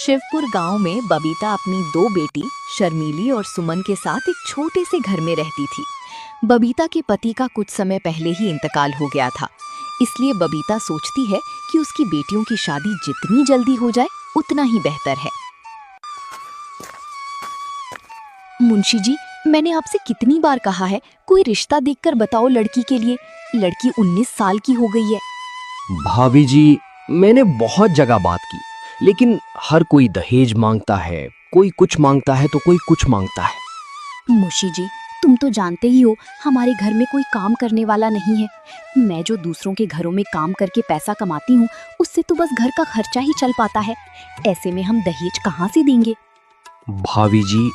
शिवपुर गांव में बबीता अपनी दो बेटी शर्मीली और सुमन के साथ एक छोटे से घर में रहती थी। बबीता के पति का कुछ समय पहले ही इंतकाल हो गया था, इसलिए बबीता सोचती है कि उसकी बेटियों की शादी जितनी जल्दी हो जाए उतना ही बेहतर है। मुंशी जी, मैंने आपसे कितनी बार कहा है कोई रिश्ता देखकर बताओ लड़की के लिए। लड़की 19 साल की हो गई है। भाभी जी, मैंने बहुत जगह बात की, लेकिन हर कोई दहेज मांगता है, कोई कुछ मांगता है तो कोई कुछ मांगता है। मुंशी जी, तुम तो जानते ही हो हमारे घर में कोई काम करने वाला नहीं है। मैं जो दूसरों के घरों में काम करके पैसा कमाती हूँ, उससे तो बस घर का खर्चा ही चल पाता है। ऐसे में हम दहेज कहाँ से देंगे? भाभी जी,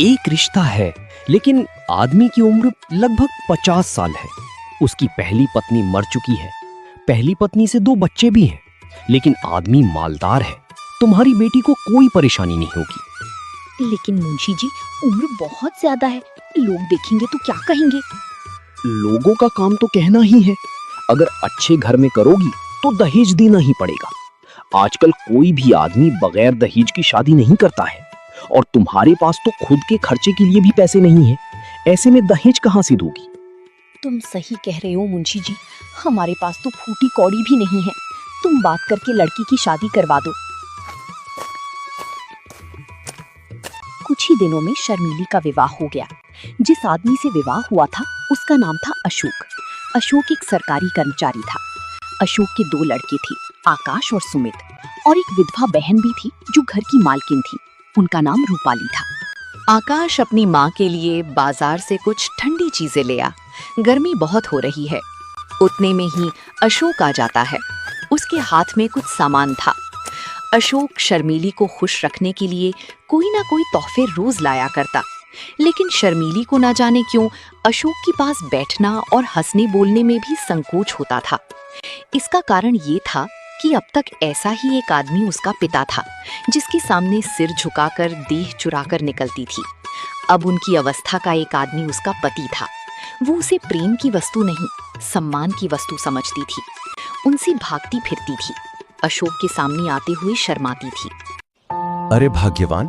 एक रिश्ता है, लेकिन आदमी की उम्र लगभग 50 साल है। उसकी पहली पत्नी मर चुकी है, पहली पत्नी से 2 बच्चे भी हैं, लेकिन आदमी मालदार है। तुम्हारी बेटी को कोई परेशानी नहीं होगी। लेकिन मुंशी जी, उम्र बहुत ज्यादा है, लोग देखेंगे तो क्या कहेंगे? लोगों का काम तो कहना ही है। अगर अच्छे घर में करोगी तो दहेज देना ही पड़ेगा। आजकल कोई भी आदमी बगैर दहेज की शादी नहीं करता है, और तुम्हारे पास तो खुद के खर्चे के लिए भी पैसे नहीं है। ऐसे में दहेज कहाँ से दोगी? तुम सही कह रहे हो मुंशी जी, हमारे पास तो फूटी कौड़ी भी नहीं है। तुम बात करके लड़की की शादी करवा दो। कुछ ही दिनों में शर्मीली का विवाह हो गया। जिस आदमी से विवाह हुआ था उसका नाम था अशोक। अशोक एक सरकारी कर्मचारी था। अशोक के 2 लड़के थे, आकाश और सुमित, और एक विधवा बहन भी थी जो घर की मालकिन थी। उनका नाम रूपाली था। आकाश अपनी माँ के लिए बाजार से कुछ ठंडी चीजें ले आ। गर्मी बहुत हो रही है। उतने में ही अशोक आ जाता है। उसके हाथ में कुछ सामान था। अशोक शर्मीली को खुश रखने के लिए कोई ना कोई तोहफे रोज लाया करता, लेकिन शर्मीली को ना जाने क्यों अशोक के पास बैठना और हंसने बोलने में भी संकोच होता था। इसका कारण ये था कि अब तक ऐसा ही एक आदमी उसका पिता था, जिसके सामने सिर झुकाकर देह चुराकर निकलती थी। अब उनकी अवस्था का एक आदमी उसका पति था। वो उसे प्रेम की वस्तु नहीं, सम्मान की वस्तु समझती थी। उनसे भागती फिरती थी। अशोक के सामने आते हुए शर्माती थी। अरे भाग्यवान,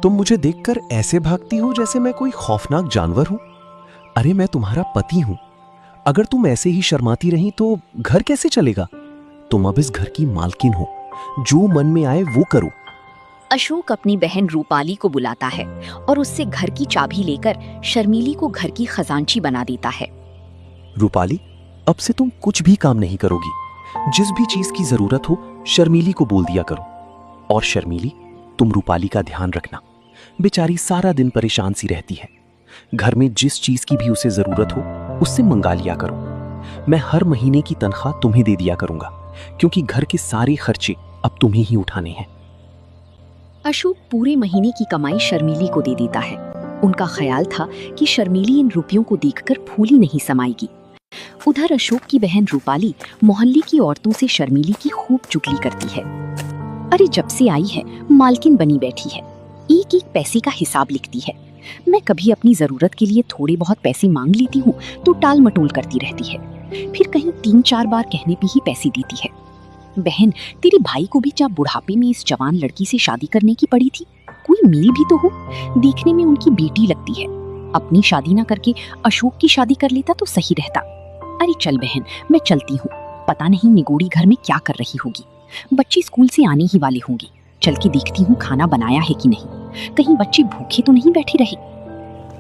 तुम मुझे देखकर ऐसे भागती हो जैसे मैं कोई खौफनाक जानवर हूं। अरे मैं तुम्हारा पति हूं। अगर तुम ऐसे ही शर्माती रही तो घर कैसे चलेगा? तुम अब इस घर की मालकिन हो, जो मन में आए वो करो। अशोक अपनी बहन रूपाली को बुलाता है और उससे घर की चाबी लेकर शर्मीली को घर की खजांची बना देता है। रूपाली, अब से तुम कुछ भी काम नहीं करोगी। जिस भी चीज की जरूरत हो शर्मीली को बोल दिया करो। और शर्मीली, तुम रूपाली का ध्यान रखना। बेचारी सारा दिन परेशान सी रहती है। घर में जिस चीज की भी उसे जरूरत हो उससे मंगा लिया करो। मैं हर महीने की तनख्वाह तुम्हें दे दिया करूंगा, क्योंकि घर के सारे खर्चे अब तुम्हें ही उठाने हैं। अशोक पूरे महीने की कमाई शर्मीली को दे देता है। उनका ख्याल था कि शर्मीली इन रुपयों को देखकर फूली नहीं समाएगी। उधर अशोक की बहन रूपाली मोहल्ले की औरतों से शर्मीली की खूब चुगली करती है। अरे जब से आई है मालकिन बनी बैठी है, एक एक पैसे का हिसाब लिखती है। मैं कभी अपनी जरूरत के लिए थोड़े बहुत पैसे मांग लेती हूँ तो टाल मटोल करती रहती है, फिर कहीं 3-4 बार कहने पे ही पैसे देती है। बहन, तेरे भाई को भी जब बुढ़ापे में इस जवान लड़की से शादी करने की पड़ी थी, कोई मेल भी तो हो। देखने में उनकी बेटी लगती है। अपनी शादी ना करके अशोक की शादी कर लेता तो सही रहता। अरे चल बहन, मैं चलती हूँ। पता नहीं निगोड़ी घर में क्या कर रही होगी। बच्चे स्कूल से आने ही वाले होंगे। चल के देखती हूँ खाना बनाया है कि नहीं, कहीं बच्चे भूखे तो नहीं बैठे रहे।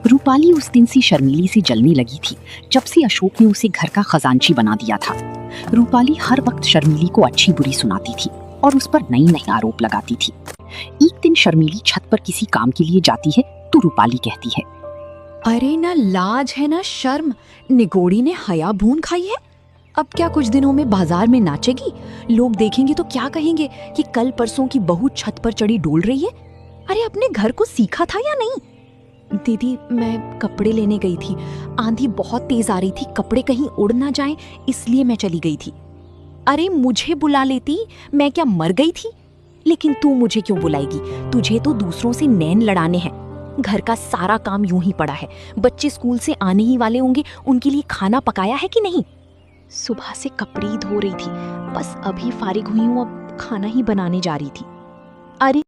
रूपाली उस दिन से शर्मीली से जलने लगी थी जब से अशोक ने उसे घर का खजांची बना दिया था। रूपाली हर वक्त शर्मीली को अच्छी बुरी सुनाती थी और उस पर नई नई आरोप लगाती थी। एक दिन शर्मीली छत पर किसी काम के लिए जाती है तो रूपाली कहती है, अरे ना लाज है ना शर्म, निगोड़ी ने हया भून खाई है। अब क्या कुछ दिनों में बाजार में नाचेगी? लोग देखेंगे तो क्या कहेंगे कि कल परसों की बहू छत पर चढ़ी डोल रही है। अरे अपने घर को सीखा था या नहीं? दीदी, मैं कपड़े लेने गई थी। आंधी बहुत तेज आ रही थी, कपड़े कहीं उड़ ना जाएं, इसलिए मैं चली गई थी। अरे मुझे बुला लेती, मैं क्या मर गई थी? लेकिन तू मुझे क्यों बुलाएगी? तुझे तो दूसरों से नैन लड़ाने हैं। घर का सारा काम यूं ही पड़ा है। बच्चे स्कूल से आने ही वाले होंगे, उनके लिए खाना पकाया है कि नहीं? सुबह से कपड़े ही धो रही थी, बस अभी फारिग हुई हूँ, अब खाना ही बनाने जा रही थी। अरे